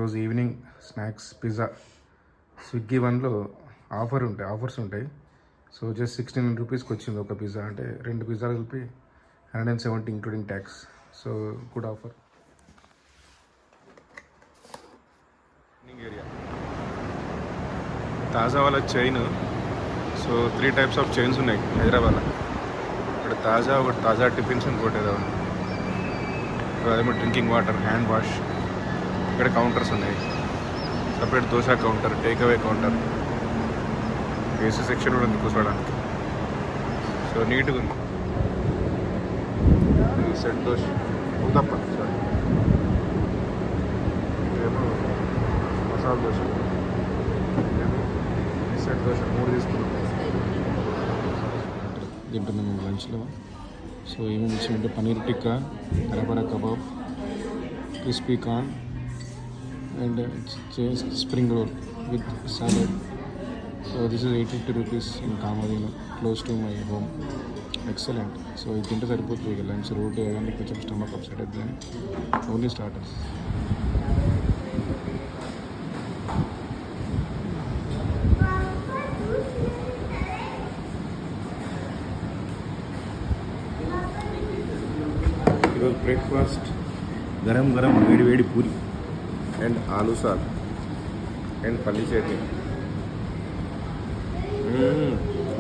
ఈరోజు evening snacks pizza Swiggy వన్లో offers ఉంటాయి. సో జస్ట్ 16 రూపీస్కి వచ్చింది ఒక పిజ్జా. అంటే 2 పిజ్జాలు కలిపి 170 including tax. So good offer. Area తాజా వాళ్ళ chain. So 3 types of chains ఉన్నాయి హైదరాబాద్లో. ఇక్కడ ఒకటి తాజా టిఫిన్స్ ఇంకోటి ఏదో ఉంది. అదేమో డ్రింకింగ్ వాటర్, హ్యాండ్ వాష్. ఇక్కడ కౌంటర్స్ ఉన్నాయి, separate dosa counter, take away counter, AC section కూడా ఉంది కూర్చోడానికి. సో నీట్గా ఉంది. ఈ సెట్ దోశ ఉత్తప్ప, సారీ ఇదేమో మసాలా దోశ, ఇదేమో ఈ సెట్ దోశ. 3 తీసుకున్నాం. తింటున్నాం మేము లంచ్లో. సో ఏమేమి ఇచ్చామంటే పనీర్ టిక్కా, కరపర kebab, crispy corn and spring roll with salad. So this is 850 rupees in Kamadhenu, close to my home. Excellent. So ఇది తింటే సరిపోతుంది. ఇక లంచ్ రోటీ కానీ కొంచెం స్టమక్ అప్సెట్ అవుతుంది. Only starters. ఈరోజు బ్రేక్ఫాస్ట్ గరం వేడి puri and aloo saag and palli chutney.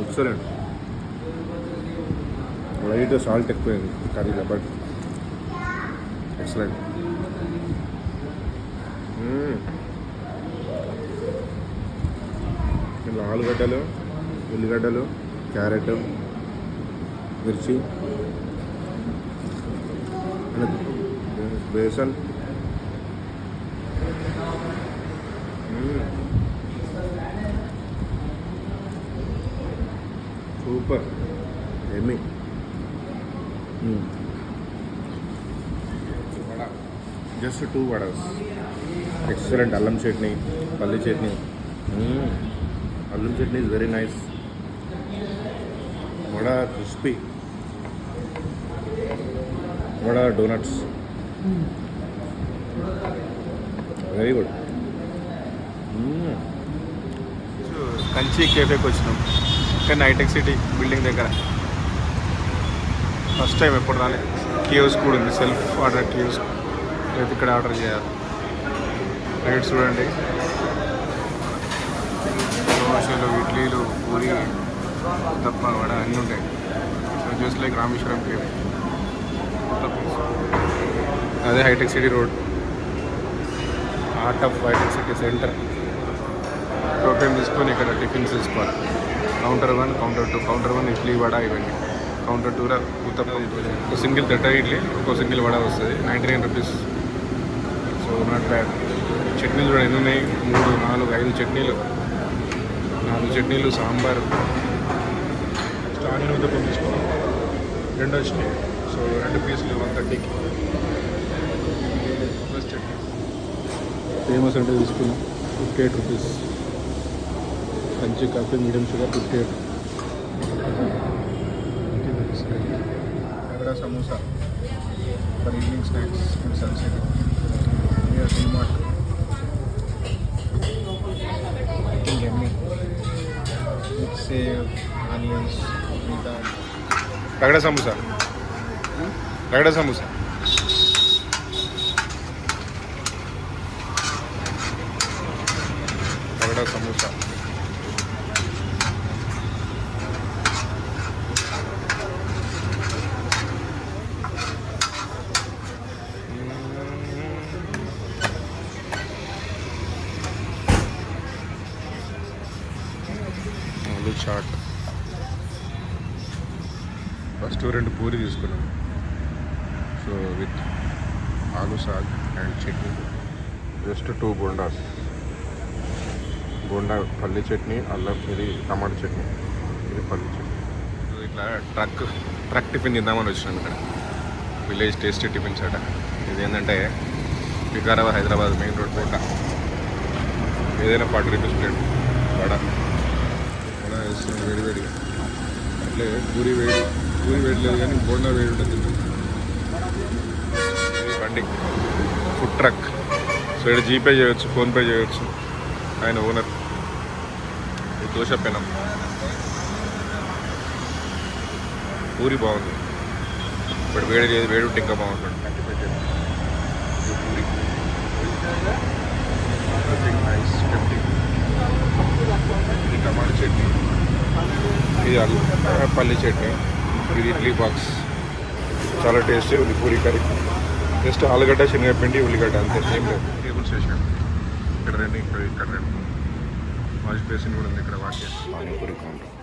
Excellent. Light salt ఎక్కువైంది కర్రీలో, బట్ ఎక్సలెంట్. ఇలా ఆలుగడ్డలు, ఉల్లిగడ్డలు, క్యారెట్, మిర్చి, బేసన్. సూపర్ ఎమ్మి. జస్ట్ 2 వడాస్. ఎక్సలెంట్. అల్లం చట్నీ, పల్లి చట్నీ. అల్లం chutney is very nice. Vada crispy, vada donuts, very good. Kanchi కేఫేకి వచ్చినాం, ఇక్కడ హైటెక్ సిటీ బిల్డింగ్ దగ్గర. ఫస్ట్ టైం, ఎప్పుడు రాలే. కియోస్క్ కూడా ఉంది, సెల్ఫ్ ఆర్డర్ కియోస్క్. రేపు ఇక్కడ ఆర్డర్ చేయాలి. రేట్స్ చూడండి. దోశలు, ఇడ్లీలు, పూరి, తప్ప వడ అన్నీ ఉంటాయి. So just like Rameshwaram cafe. అదే hitech city road, heart of hitech city centre. Token తీసుకొని ఇక్కడ టిఫిన్స్ తీసుకోవాలి. Counter 1, counter 2. Counter 1 idli, vada ఇవన్నీ. కౌంటర్ 2 ఉత్తప్పం. ఒక సింగిల్ దట్ట ఇడ్లీ, ఒక సింగిల్ వడ వస్తుంది. 99 రూపీస్. So not bad. చట్నీలు కూడా ఎన్ని ఉన్నాయి? 3, 4, 5 చట్నీలు. 4 చట్నీలు, సాంబార్. ఆనియన్ ఉత్తప్పం తీసుకోవాలి. 2 వచ్చినాయి. సో 2 పీసులు 130కి. ప్లస్ చట్నీ. ఫేమస్ అంటే తీసుకున్నాం. 58 rupees. Kanchi coffee, medium sugar 58. అక్కడ samosa for evening snacks in Sun City near DMart. ఎమ్మి with sev, onions, ragda samosa. Ragada samosa. Ragada samosa. Chat. First 2 puri తీసుకున్నాం. So with aloo saag and chutney. Just 2 bondas. Bonda palli chutney, అల్లం, ఇది టమాటా చట్నీ, ఇది పల్లి చట్నీ. ఇట్లా ట్రక్ టిఫిన్ తిందామని వచ్చినాం ఇక్కడ. విలేజ్ టేస్టీ టిఫిన్స్ అట. ఇది ఏంటంటే వికారాబాద్, హైదరాబాద్ మెయిన్ రోడ్ పైన ఏదైనా 40 రూపీస్ ప్లేట్ వడ. వేడివేడిగా అట్లే పూరి వేడి లేదు, కానీ బోండా వేడి ఉంటుంది. బండి ఫుడ్ ట్రక్. సో ఇక్కడ జీపే చేయొచ్చు, ఫోన్పే చేయొచ్చు. ఆయన ఓనర్. ఇది దోశ పెనం. పూరి బాగుంది. ఇప్పుడు వేడి లేదు, వేడి ఉంటే ఇంకా బాగుంటుంది. Puri nice tempting. ఇది టమాటా చట్నీ, ఇది పల్లి చట్నీ, ఇది ఇడ్లీ బాక్స్. చాలా టేస్టీ ఉంది పూరి కర్రీ. జస్ట్ ఆలుగడ్డ, శనగపిండి, ఉల్లిగడ్డ, అంతే, ఏం లేదు. టేబుల్స్ వేసాడు ఇక్కడ రెండు, ఇక్కడ రెండు. వాష్ బేసిన్ కూడా ఉంది ఇక్కడ. వాష్ చేసి పానీపూరి కౌంటర్.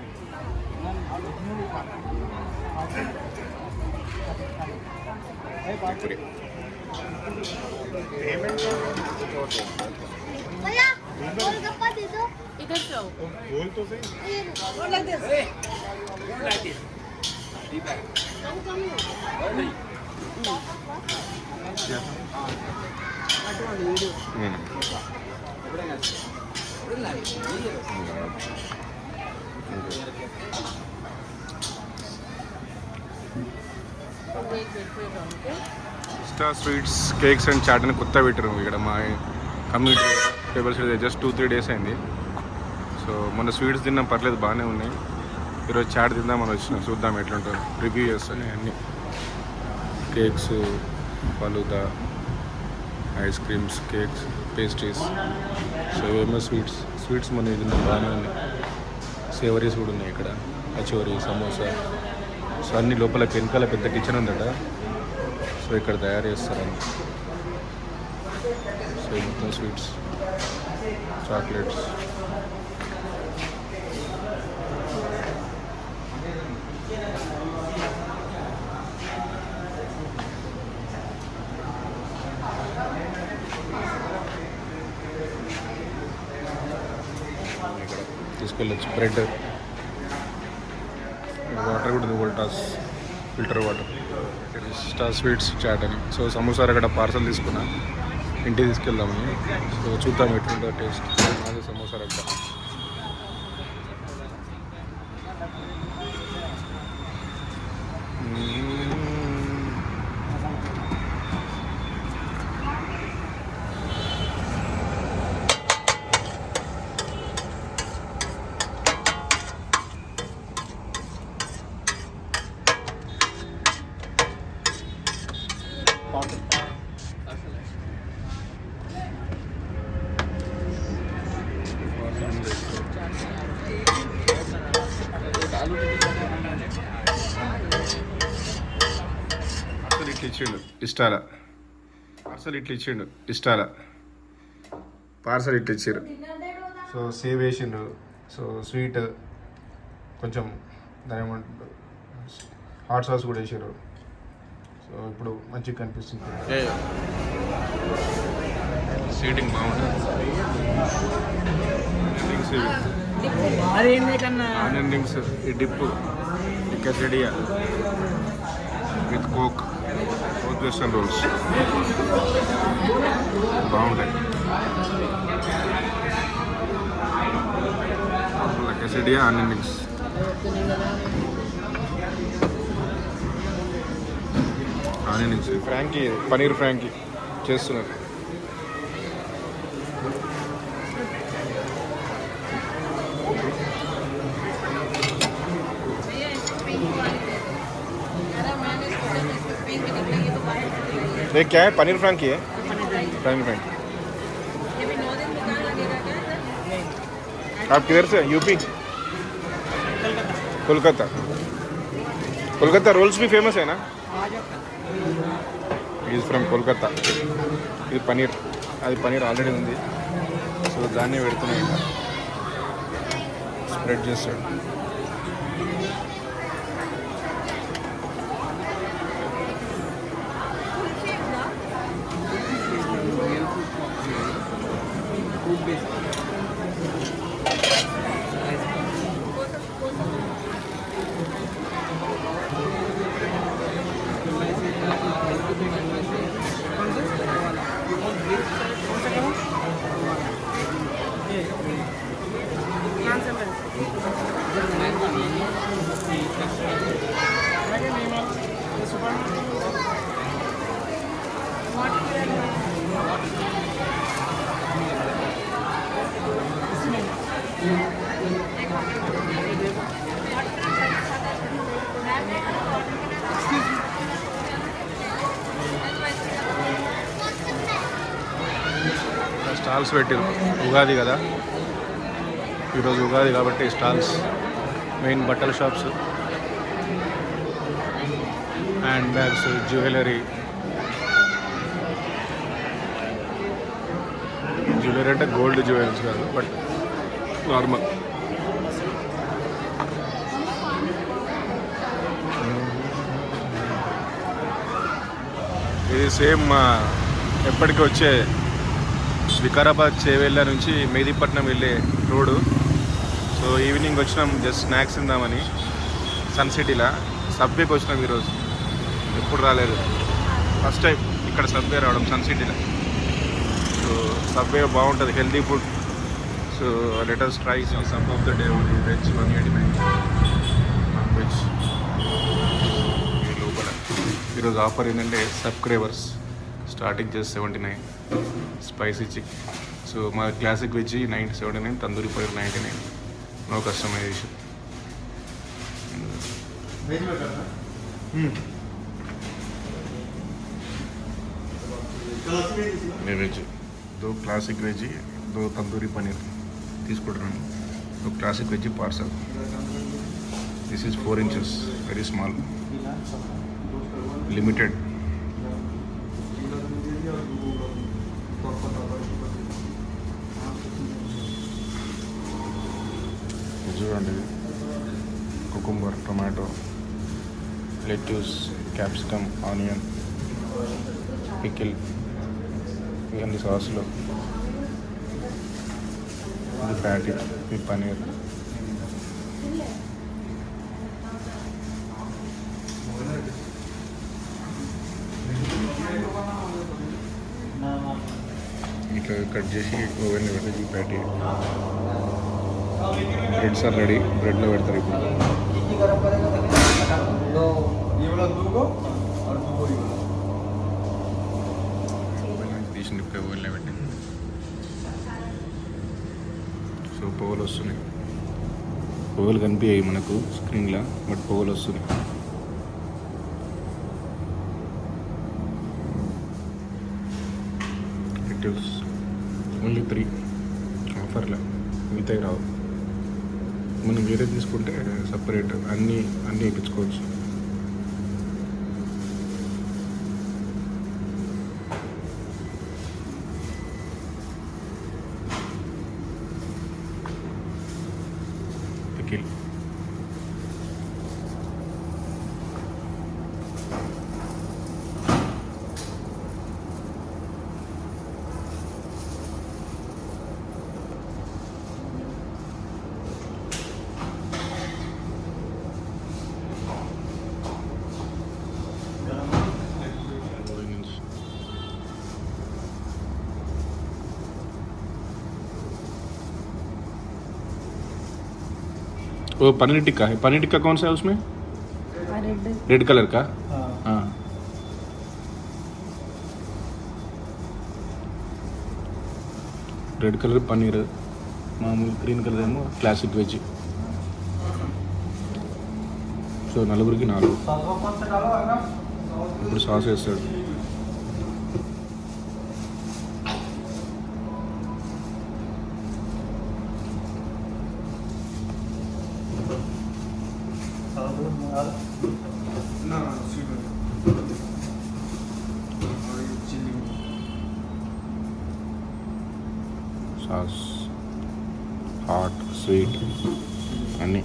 पूरी गोलगप्पा दे दो इधर से आओ बोल तो सही बोल like this star sweets cakes and chaat అని కొత్త పెట్టారు ఇక్కడ మా కమ్యూనిటీ టేబుల్స్. జస్ట్ 2-3 డేస్ అయింది. సో మొన్న స్వీట్స్ తిన్నాం, పర్లేదు, బాగానే ఉన్నాయి. ఈరోజు చాట్ తిందామని వచ్చినాం, చూద్దాం ఎట్లుంటుందో, రివ్యూ చేస్తాను. అన్నీ cakes, falooda, ice creams, cakes, pastries. So ఏమో స్వీట్స్ మన తిన్నాం, బాగానే ఉన్నాయి. సేవరీస్ కూడా ఉన్నాయి ఇక్కడ, కచోరీ, సమోసా. సో అన్ని లోపల వెనకాల పెద్ద కిచెన్ ఉందట. సో ఇక్కడ తయారు చేస్తారని. సో మొత్తం స్వీట్స్, చాక్లెట్స్. ఇక్కడ తీసుకెళ్ళచ్చు. బ్రెడ్, వాటర్ కూడా ఉంది, Voltas filter water. Star sweets chaat అని. సో సమోసాలు అక్కడ పార్సల్ తీసుకున్నా, ఇంటికి తీసుకెళ్దామని. సో చూద్దాం ఎట్లుంటుందో టేస్ట్. అదే సమోసాలు అక్కడ. ఇష్టాల పార్సల్ ఇట్లా ఇచ్చారు. సో సేవ్ వేసిండు. సో స్వీట్ కొంచెం దాని ఏమంటారు, హాట్ సాస్ కూడా వేసారు. సో ఇప్పుడు మంచిగా కనిపిస్తుంది. సీటింగ్ బాగుంటుంది. ఆనియన్ రింగ్స్, ఈ డిప్, ఈ quesadilla with Coke, south western rolls బాగుంటాయి. Quesadilla, onion rings. Frankie, paneer frankie చేస్తున్నారు. ये क्या है? पनीर फ्रांकी है, पनीर फ्रांकी. आप किधर से? यूपी, कोलकाता रोल्स भी फेमस है ना? Is from Kolkata. ఇది పనీర్, అది పనీర్ ఆల్రెడీ ఉంది. సో దాన్ని పెడుతున్నాయి, ఇంకా స్ప్రెడ్ చేస్తాడు. స్టాల్స్ పెట్టారు, ఉగాది కదా ఈరోజు, ఉగాది కాబట్టి స్టాల్స్, మెయిన్ బట్టల shops, hand bags, jewellery. Jewellery అంటే గోల్డ్ జ్యువెలరీస్ కాదు, బట్ నార్మల్. ఇది సేమ్ ఎప్పటికీ వచ్చే వికారాబాద్ చేవెళ్ళ నుంచి మెహదీపట్నం వెళ్ళే రోడ్డు. సో ఈవినింగ్ వచ్చినాం జస్ట్ స్నాక్స్ తిందామని సన్ సిటీలో. సబ్వేకి వచ్చినాం ఈరోజు, ఎప్పుడు రాలేదు, ఫస్ట్ టైం ఇక్కడ సబ్వే రావడం సన్ సిటీలో. సో సబ్వే బాగుంటుంది, healthy food. So let us try some of the day only. Veg 189, non veg లోపల. ఈరోజు ఆఫర్ ఏంటంటే సబ్స్క్రైబర్స్ స్టార్టింగ్ చేసి 79, స్పైసీ చికెన్. సో మా classic veg 79, tandoori paneer 99, no customization. Veg దో క్లాసిక్ వెజ్, దో తందూరి పన్నీర్ తీసుకుంటున్నాను. దో classic veg parcel. This is 4 inches, very small, limited. చూడండి, cucumber, tomato, lettuce, capsicum, onion, pickle, ఇవన్నీ సాసులు. ఇది ప్యాటీ, ఇది పనీర్. ఇట్లా కట్ చేసి ఓవెన్లో పెట్టి ఈ ప్యాటీ. బ్రెడ్స్ ఆర్ రెడీ, బ్రెడ్లో పెడతారు ఇప్పుడు. తీసిన ఓవెన్లో పెట్టి. సో పొగలు వస్తున్నాయి, పొగలు కనిపించాయి మనకు స్క్రీన్లో, బట్ పొగలు వస్తున్నాయి. ఇట్ ఈస్ ఓన్లీ 3 ఆఫర్లో, మిగతాయి రావు. మనం వేరే తీసుకుంటే సపరేట్ అన్నీ వేయించుకోవచ్చు. పికిల్, वो पनीर टिक्का है। पनीर टिक्का कौन सा है उसमें? रेड कलर का। हाँ, రెడ్ కలర్ పన్నీర్, మామూలు గ్రీన్ కలర్ ఏమో క్లాసిక్ వెజ్. సో నలుగురికి 4. ఇప్పుడు సాస్ వేస్తాడు. సాస్, హాట్, స్వీట్ అన్నీ.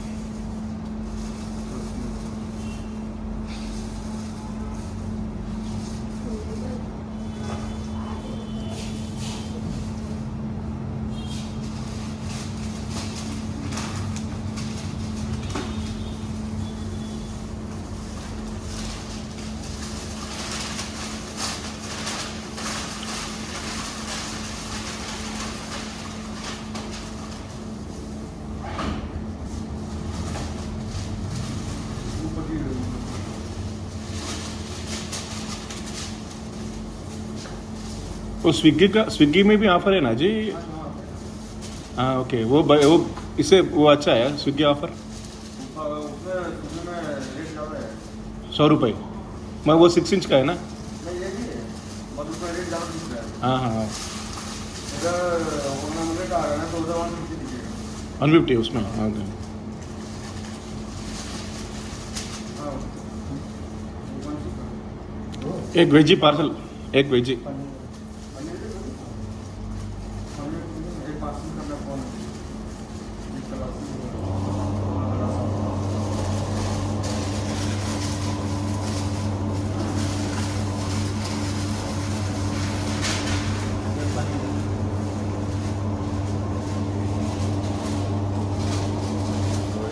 वो स्विगी में भी ऑफर है ना जी? हाँ ओके, वो इससे वो अच्छा है स्विगी ऑफर। 100 रुपये मैं वो 6 इंच का है ना? हाँ हाँ 150 उसमें ओके. एक वेजी पार्सल, एक वेजी.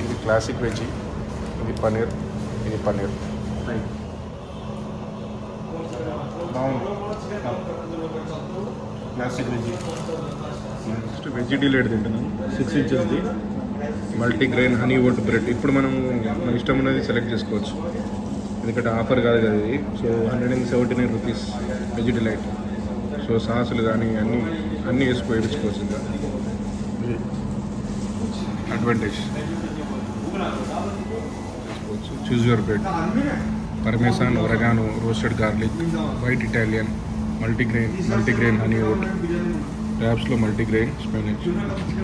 ఇది క్లాసిక్ వెజ్, ఇది పన్నీర్, ఇది paneer. Classic veg. Next veg delight తింటున్నాం, 6 ఇంచెస్ది మల్టీగ్రెయిన్ హనీ ఓట్ బ్రెడ్. ఇప్పుడు మనం మన ఇష్టం ఉన్నది సెలెక్ట్ చేసుకోవచ్చు, ఎందుకంటే ఆఫర్ కాదు కదా ఇది. So 179 rupees veg delight. So సాసులు కానీ అన్నీ వేసుకోవచ్చు. ఇంకా advantage choose your bread. Parmesan, oregano, roasted garlic, white Italian, multigrain honey oat, ర్యాప్స్లో మల్టీగ్రెయిన్ స్పెనిచ్.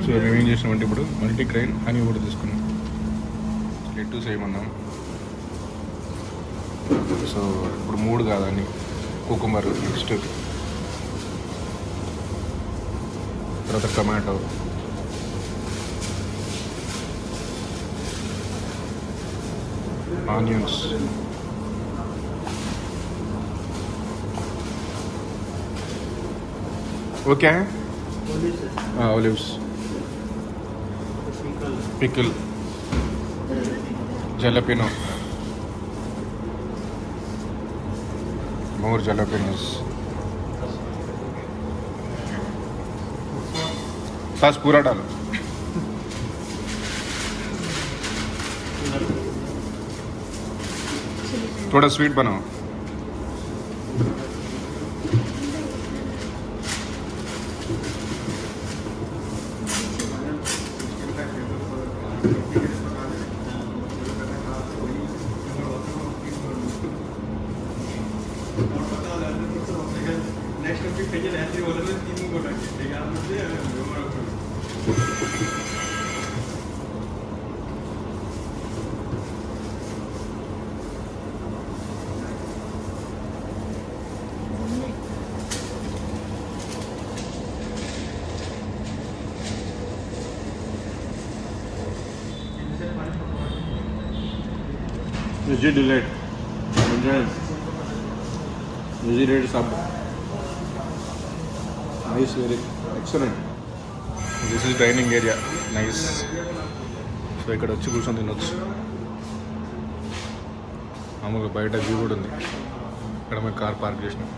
సో మేము ఏం చేసినామంటే ఇప్పుడు మల్టీగ్రెయిన్ హనీ ఓట్ తీసుకున్నాం. లెట్టూస్ వేయమన్నాం. సో ఇప్పుడు 3 కాదని కుకుంబర్, నెక్స్ట్ తర్వాత tomato, onions, okay, olives, pickle, jalapeno, more jalapenos, सास पूरा डालो. थोड़ा स्वीट बनाओ. Veggie delight. Enjoy. Veggie delight sub. Nice, very excellent. This is dining area. Nice. So ఇక్కడ వచ్చి కూర్చొని తినొచ్చు. మామూలుగా బయట వ్యూ కూడా ఉంది. ఇక్కడ మేము కార్ పార్క్ చేసినాం.